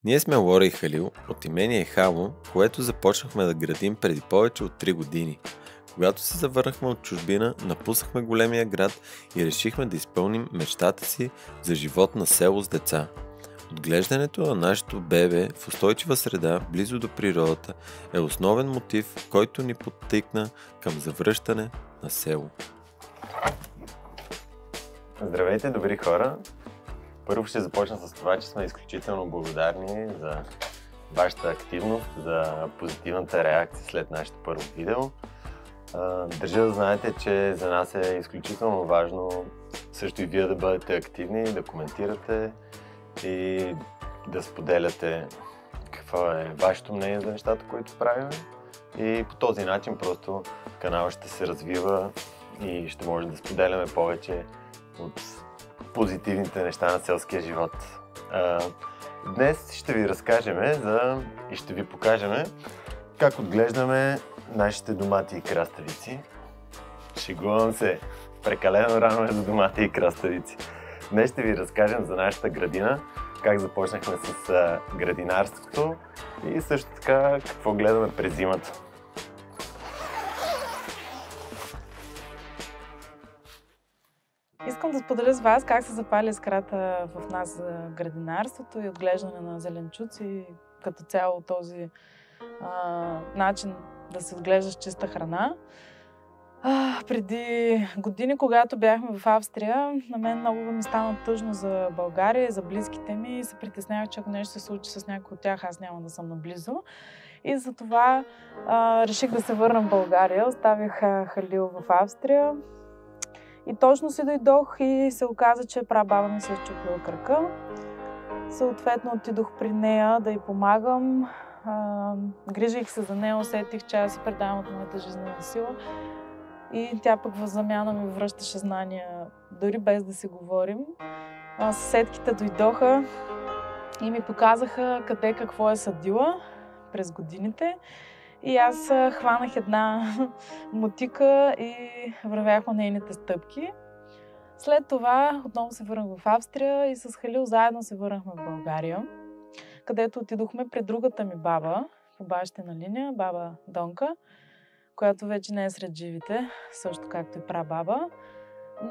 Ние сме Лора и Халил от имение Хало, което започнахме да градим преди повече от 3 години. Когато се завърнахме от чужбина, напуснахме големия град и решихме да изпълним мечтата си за живот на село с деца. Отглеждането на нашето бебе в устойчива среда, близо до природата, е основен мотив, който ни подтикна към завръщане на село. Здравейте, добри хора! Първо ще започна с това, че сме изключително благодарни за вашата активност, за позитивната реакция след нашето първо видео. Държа да знаете, че за нас е изключително важно също и вие да бъдете активни, да коментирате и да споделяте какво е вашето мнение за нещата, които правим. И по този начин просто каналът ще се развива и ще може да споделяме повече от позитивните неща на селския живот. Днес ще ви разкажем и ще ви покажем как отглеждаме нашите домати и краставици. Шегувам се, прекалено рано е за домати и краставици. Днес ще ви разкажем за нашата градина, как започнахме с градинарството и също така какво гледаме през зимата. Искам да споделя с вас как се запали искрата в нас за градинарството и отглеждане на зеленчуци, като цяло този начин да се отглежда с чиста храна. Преди години, когато бяхме в Австрия, на мен много ми стана тъжно за България и за близките ми и се притеснявах, че ако нещо се случи с някой от тях, аз няма да съм наблизо. И затова реших да се върна в България. Оставих Халил в Австрия. И точно си дойдох и се оказа, че прабаба ми се е счупила кръка. Съответно отидох при нея да й помагам. Грижих се за нея, усетих, че аз си предавам от моята жизнена сила. И тя пък в замяна ми връщаше знания, дори без да си говорим. Съседките дойдоха и ми показаха къде какво е съдила през годините. И аз хванах една мотика и вървях по нейните стъпки. След това отново се върнах в Австрия и с Халил заедно се върнахме в България, където отидохме при другата ми баба, по бащина линия, баба Донка, която вече не е сред живите, също както и прабаба.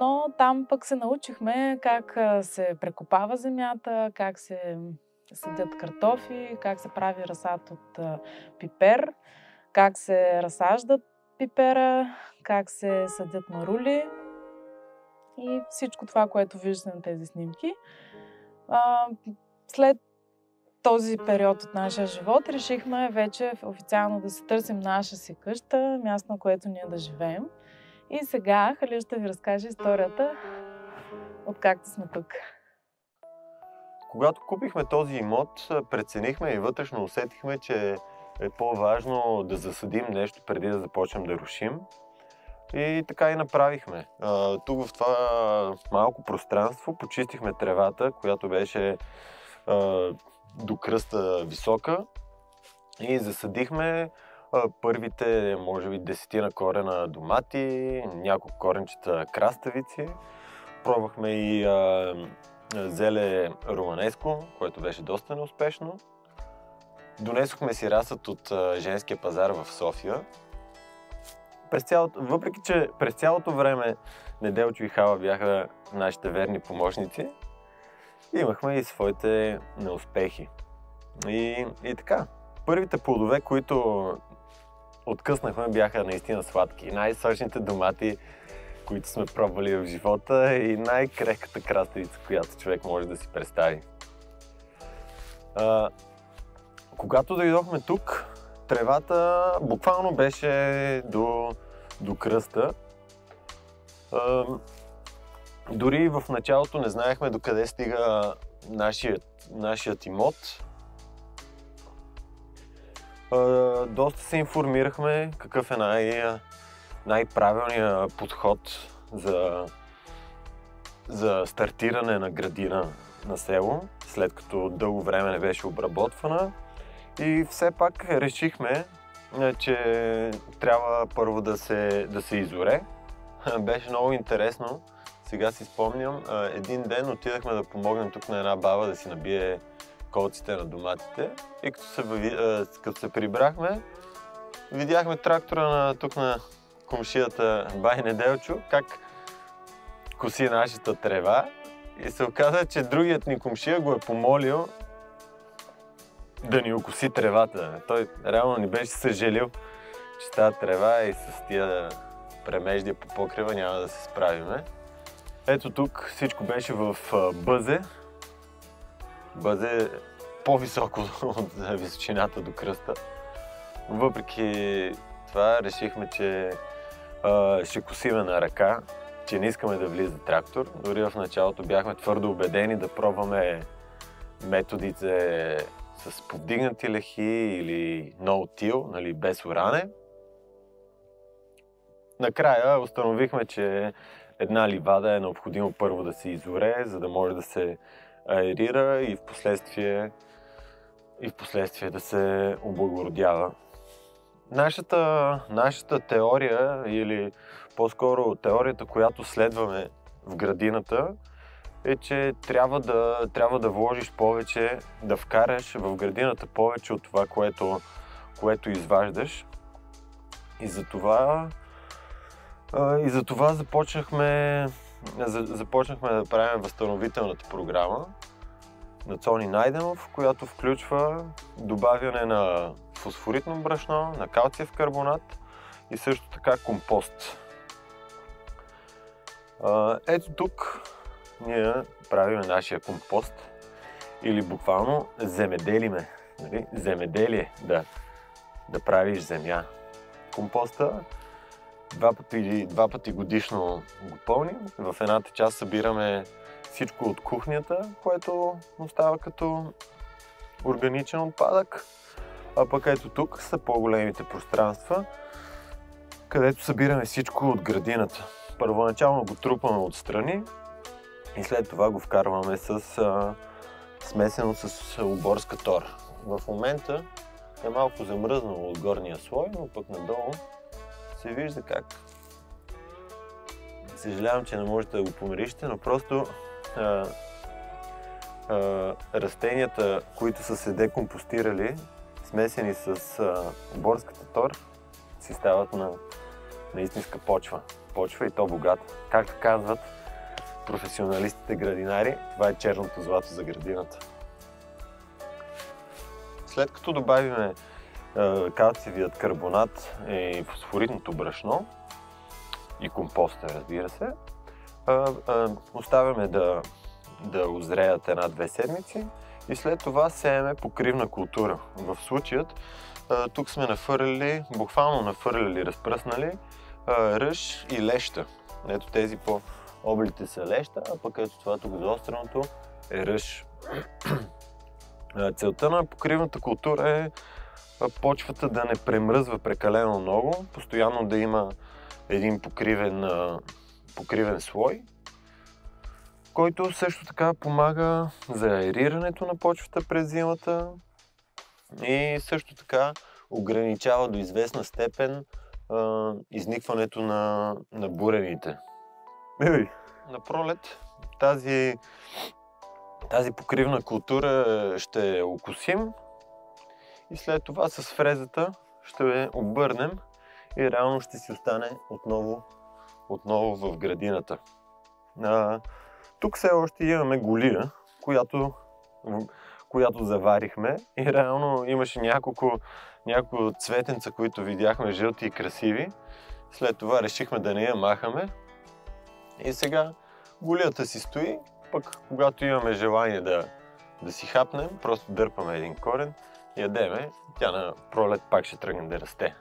Но там пък се научихме как се прекопава земята, как се съдят картофи, как се прави разсад от пипер, как се разсаждат пипера, как се съдят марули и всичко това, което виждате на тези снимки. След този период от нашия живот решихме вече официално да си търсим наша си къща, място, на което ние да живеем. И сега Халил ще ви разкаже историята откакто сме тук. Когато купихме този имот, преценихме и вътрешно усетихме, че е по-важно да засадим нещо преди да започнем да рушим. И така и направихме. Тук в това малко пространство почистихме тревата, която беше до кръста висока и засадихме първите, може би, 10 корена домати, няколко коренчета краставици. Пробвахме и зеле романеско, което беше доста неуспешно. Донесохме си расът от женския пазар в София. Въпреки че през цялото време Неделчо и Хала бяха нашите верни помощници, имахме и своите неуспехи. И така, първите плодове, които откъснахме, бяха наистина сладки. Най-сочните домати, които сме пробвали в живота, и най-крехката краставица, която човек може да си представи. Когато дойдохме тук, тревата буквално беше до кръста. Дори в началото не знаехме докъде стига нашият имот. Доста се информирахме какъв е най-правилният подход за стартиране на градина на село, след като дълго време не беше обработвана. И все пак решихме, че трябва първо да се изоре. Беше много интересно. Сега си спомням, един ден отидахме да помогнем тук на една баба да си набие колците на доматите и като се прибрахме, видяхме трактора тук на комшията Бай Неделчо, как коси нашата трева и се оказа, че другият ни комшия го е помолил да ни окоси тревата. Той реално ни беше съжалил, че тази трева и с тия премеждия по покрива няма да се справиме. Ето тук всичко беше в бъзе. Бъзе по-високо от височината до кръста. Въпреки това решихме, че ще косиме на ръка, че не искаме да влиза трактор. Дори в началото бяхме твърдо убедени да пробваме методите с повдигнати лехи или no-till, нали, без оране. Накрая установихме, че една ливада е необходимо първо да се изоре, за да може да се аерира и в последствие да се облагородява. Нашата теория, или по-скоро теорията, която следваме в градината, е, че трябва да вложиш повече, да вкараш в градината повече от това, което изваждаш. И затова започнахме да правим възстановителната програма на Цони Найденов, която включва добавяне на фосфоритно брашно, на калциев карбонат и също така компост. Ето тук ние правим нашия компост или буквално земеделиме. Нали? Земеделие, да правиш земя. Компоста два пъти годишно го пълним. В едната част събираме всичко от кухнята, което остава като органичен отпадък. А пък ето тук са по-големите пространства, където събираме всичко от градината. Първоначално го трупаме отстрани и след това го вкарваме смесено с оборска тор. В момента е малко замръзнало от горния слой, но пък надолу се вижда как. Съжалявам, че не можете да го помириште, но просто растенията, които са се декомпостирали, смесени с оборската тор, си стават на истинска почва. Почва и то богата. Както казват професионалистите градинари, това е черното злато за градината. След като добавиме калциевият карбонат и фосфоритното брашно и компоста, разбира се, оставяме да озреят 1-2 седмици и след това сееме покривна култура. В случаят тук сме буквално нафърляли, разпръснали ръж и леща. Ето тези по-облите са леща, а пък ето това тук заостреното е ръж. Целта на покривната култура е почвата да не премръзва прекалено много, постоянно да има един покривен слой, който също така помага за аерирането на почвата през зимата и също така ограничава до известна степен изникването на бурените. На пролет тази покривна култура ще окосим и след това с фрезата ще я обърнем и реално ще си остане отново в градината. Тук все още имаме голия, която заварихме и реално имаше няколко цветенца, които видяхме жълти и красиви. След това решихме да не я махаме и сега голията си стои, пък когато имаме желание да си хапнем, просто дърпаме един корен, ядеме, тя на пролет пак ще тръгне да расте.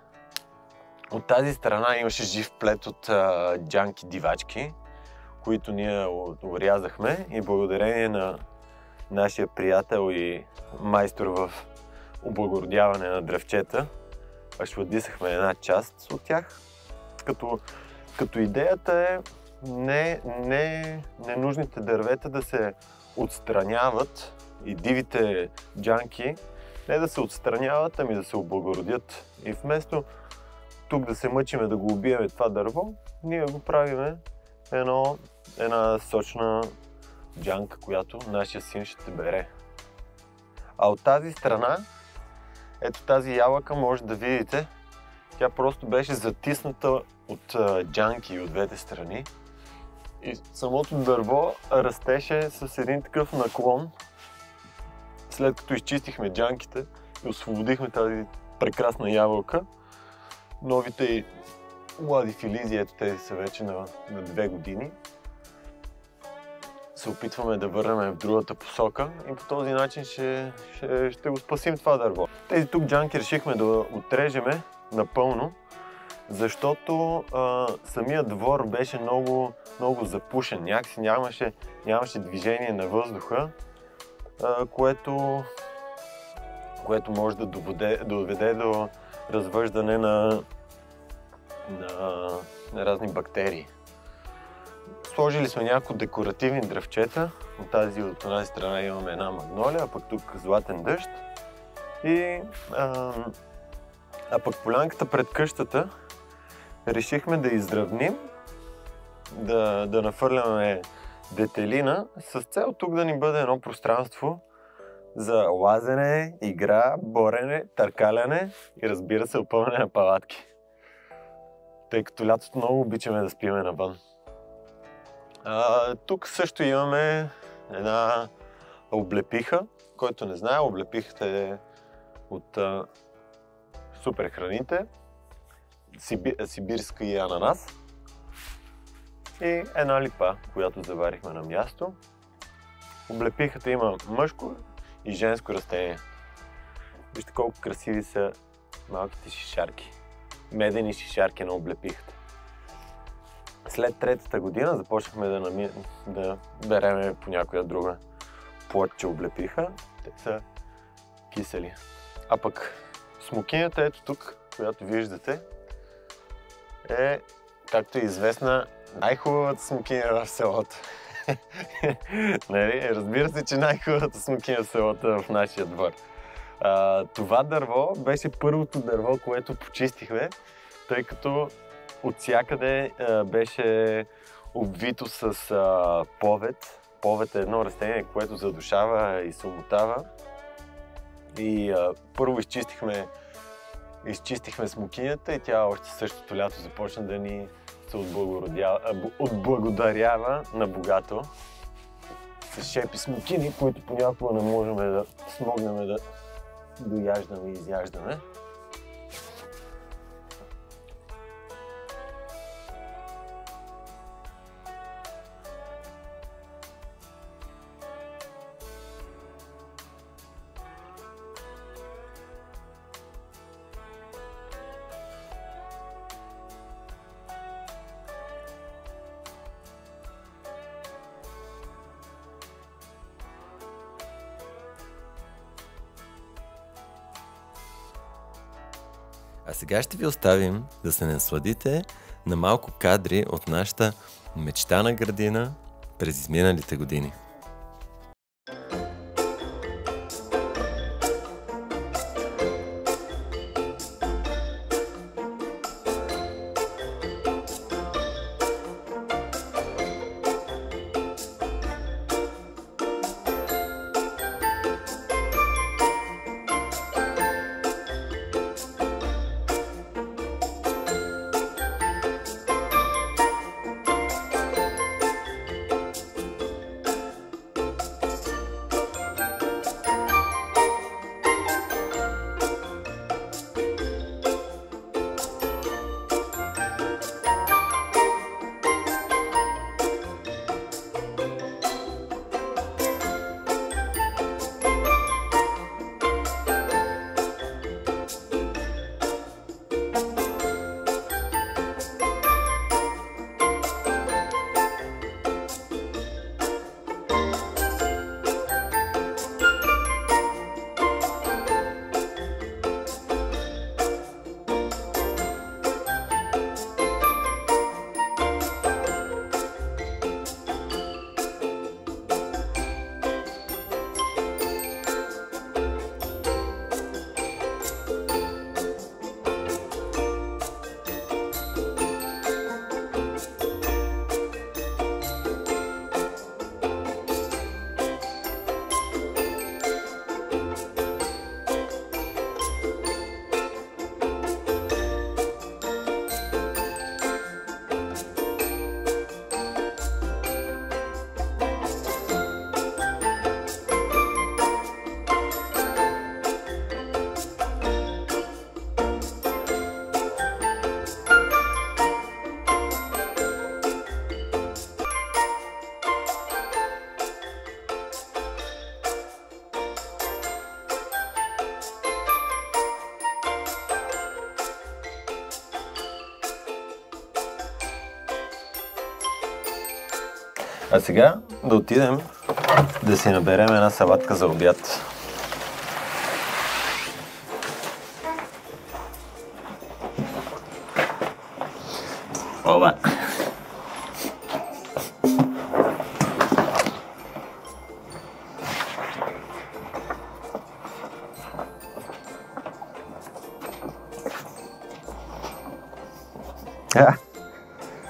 От тази страна имаше жив плет от джанки дивачки, които ние орязахме и благодарение на нашия приятел и майстор в облагородяване на дръвчета, ашладисахме една част от тях. Като идеята е ненужните дървета да се отстраняват и дивите джанки не да се отстраняват, ами да се облагородят. И вместо тук да се мъчиме да го убиеме това дърво, ние го правиме една сочна джанка, която нашия син ще бере. А от тази страна, ето тази ябълка може да видите, тя просто беше затисната от джанки от двете страни. И самото дърво растеше с един такъв наклон. След като изчистихме джанките и освободихме тази прекрасна ябълка, новите и млади филизи, ето тези са вече на 2 години, се опитваме да върнем в другата посока и по този начин ще го спасим това дърво. Тези тук джанки решихме да отрежеме напълно, защото самият двор беше много запушен, някакси нямаше движение на въздуха, което може да доведе до развъждане на разни бактерии. Сложили сме няколко декоративни дръвчета. От тази страна имаме една магнолия, а пък тук златен дъжд. А пък полянката пред къщата решихме да изравним, да нафърляме детелина с цел тук да ни бъде едно пространство за лазене, игра, борене, търкаляне и разбира се опъване на палатки. Тъй като лятото много обичаме да спиме навън. Тук също имаме една облепиха, който не знае, облепихата е от супер храните, сибирска и ананас и една липа, която заварихме на място. Облепихата има мъжко и женско растение. Вижте колко красиви са малките шишарки, медени шишарки на облепихата. След 3-та година започнахме да береме по някоя друга плодче облепиха. Те са кисели. А пък смокинята, ето тук, която виждате, е, както е известна, най-хубавата смокиня в селото. Разбира се, че най-хубавата смокиня в селото е в нашия двор. Това дърво беше първото дърво, което почистихме, тъй като отсякъде беше обвито с повед. Повед е едно растение, което задушава и се омотава. И първо изчистихме смокинята и тя още същото лято започна да ни се отблагодарява на богато с шепи смокини, които понякога не можем да смогнем да дояждаме и изяждаме. А сега ще ви оставим да се насладите на малко кадри от нашата мечтана градина през изминалите години. А сега да отидем да си наберем една салатка за обяд. Оба!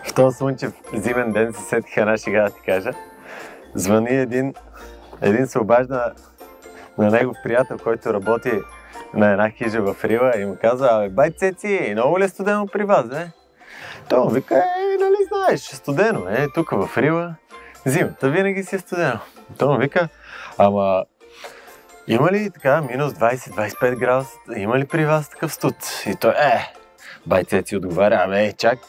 В този слънчев зимен ден се сетих една шега да ти кажа. Звъни един се обажда на негов приятел, който работи на една хижа в Рила и му казва: бай Цеци, много ли е студено при вас, бе? Той му вика: нали знаеш, студено е, тук в Рила зимата винаги си е студено. Той му вика: ама има ли така минус 20-25 градуса, има ли при вас такъв студ? И той: бай Цеци отговаря: чак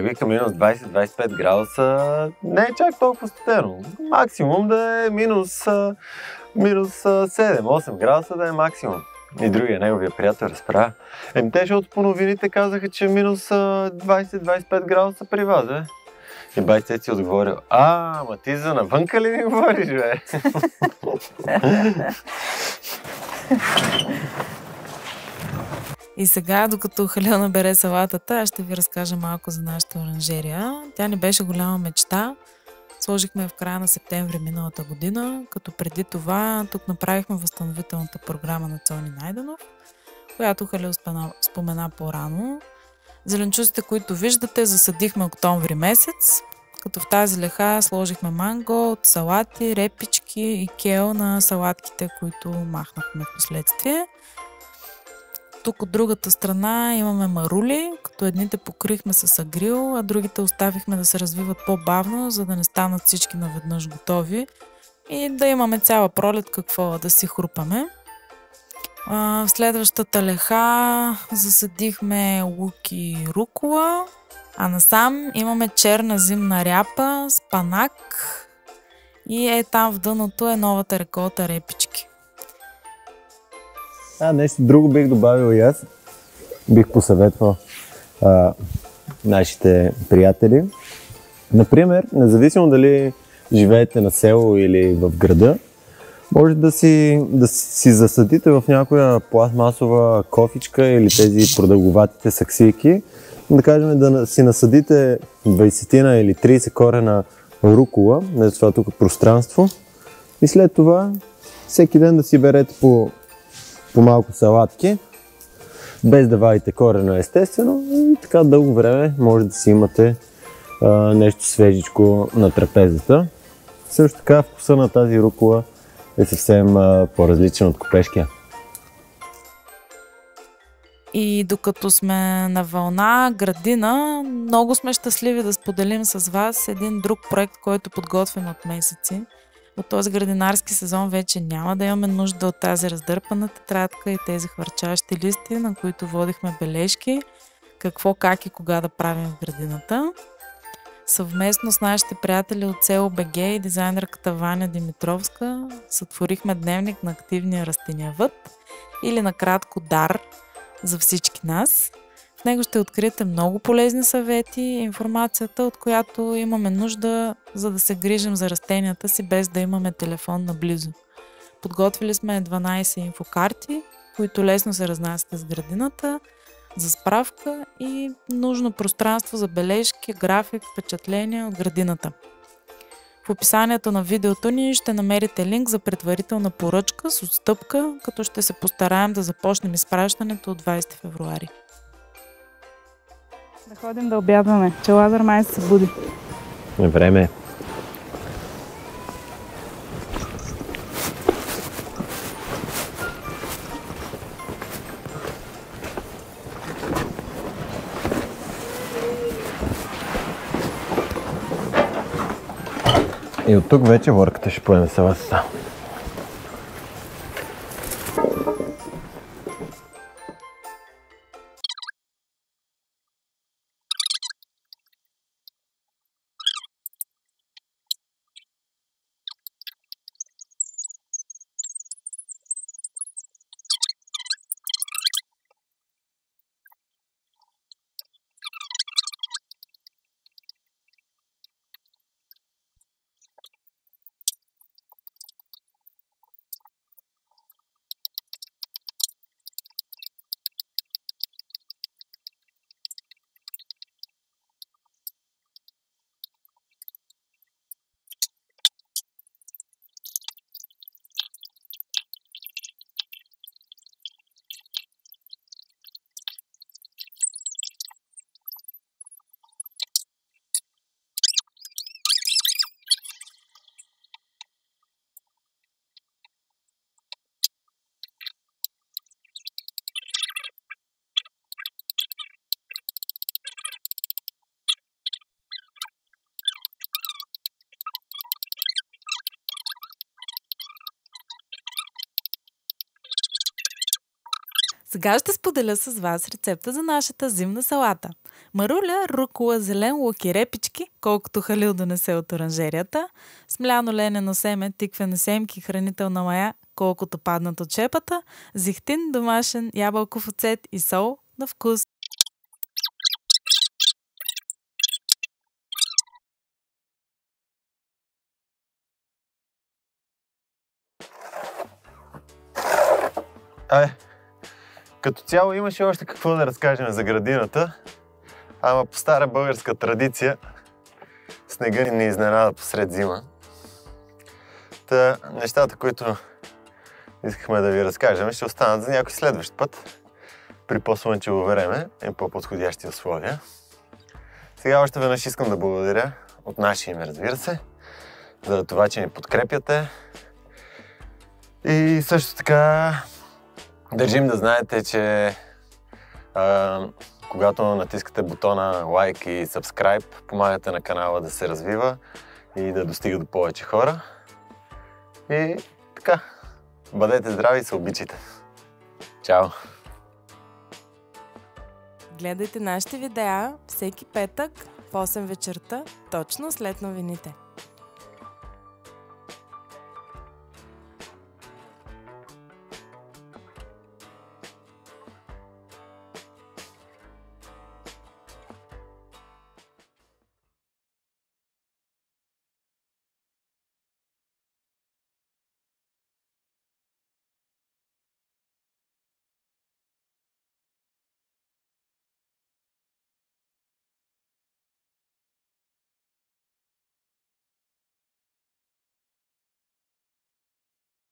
вика, минус 20-25 градуса не е чак толкова студено. Максимум да е минус 7-8 градуса да е максимум. И другия, неговия приятел, разправя: те, защото по новините казаха, че минус 20-25 градуса при вас, бе. И бай Цеци отговорил: ама ти за навънка ли ми говориш, бе? И сега, докато Халил набере салатата, аз ще ви разкажа малко за нашата оранжерия. Тя ни беше голяма мечта. Сложихме в края на септември миналата година, като преди това тук направихме възстановителната програма на Цони Найденов, която Халил спомена по-рано. Зеленчуците, които виждате, засадихме октомври месец, като в тази леха сложихме манго, салати, репички и кел на салатките, които махнахме в последствие. Тук от другата страна имаме марули, като едните покрихме с агрил, а другите оставихме да се развиват по-бавно, за да не станат всички наведнъж готови и да имаме цяла пролет какво да си хрупаме. В следващата леха засадихме лук и рукола, а насам имаме черна зимна ряпа, спанак и там в дъното е новата реколта репички. Нещо друго бих добавил и аз. Бих посъветвал нашите приятели. Например, независимо дали живеете на село или в града, може да си засадите в някоя пластмасова кофичка или тези продълговатите саксийки. Да кажем, да си насадите 20 или 30 корена рукола, не това тук пространство. И след това всеки ден да си берете по малко салатки, без да вадите корена естествено, и така дълго време може да си имате нещо свежичко на трапезата. Също така вкуса на тази рукола е съвсем по-различен от копешкия. И докато сме на вълна градина, много сме щастливи да споделим с вас един друг проект, който подготвим от месеци. От този градинарски сезон вече няма да имаме нужда от тази раздърпана тетрадка и тези хвърчащи листи, на които водихме бележки, какво, как и кога да правим в градината. Съвместно с нашите приятели от село БГ и дизайнерката Ваня Димитровска сътворихме дневник на активния растениевъд или накратко ДАР за всички нас. В него ще откриете много полезни съвети и информацията, от която имаме нужда, за да се грижим за растенията си, без да имаме телефон наблизо. Подготвили сме 12 инфокарти, които лесно се разнасят с градината, за справка и нужно пространство за бележки, график, впечатления от градината. В описанието на видеото ни ще намерите линк за предварителна поръчка с отстъпка, като ще се постараем да започнем изпращането от 20 февруари. Да ходим да обядваме, че Лазар май се събуди. Време. И от тук вече ворката ще поеме салатата. Сега ще споделя с вас рецепта за нашата зимна салата. Маруля, рукола, зелен лук и репички, колкото Халил донесе от оранжерията, смляно ленено семе, тиквени семки, хранителна мая, колкото паднат от шепата, зехтин, домашен, ябълков оцет и сол на вкус. Като цяло имаше още какво да разкажем за градината, ама по стара българска традиция снега ни изненада посред зима. Та нещата, които искахме да ви разкажем, ще останат за някой следващ път, при по-слънчево време и по-подходящи условия. Сега още веднъж искам да благодаря от наше име, разбира се, за това, че ни подкрепяте. И също така държим да знаете, че когато натискате бутона лайк и subscribe, помагате на канала да се развива и да достига до повече хора. И така, бъдете здрави и се обичайте. Чао! Гледайте нашите видеа всеки петък в 8 вечерта, точно след новините.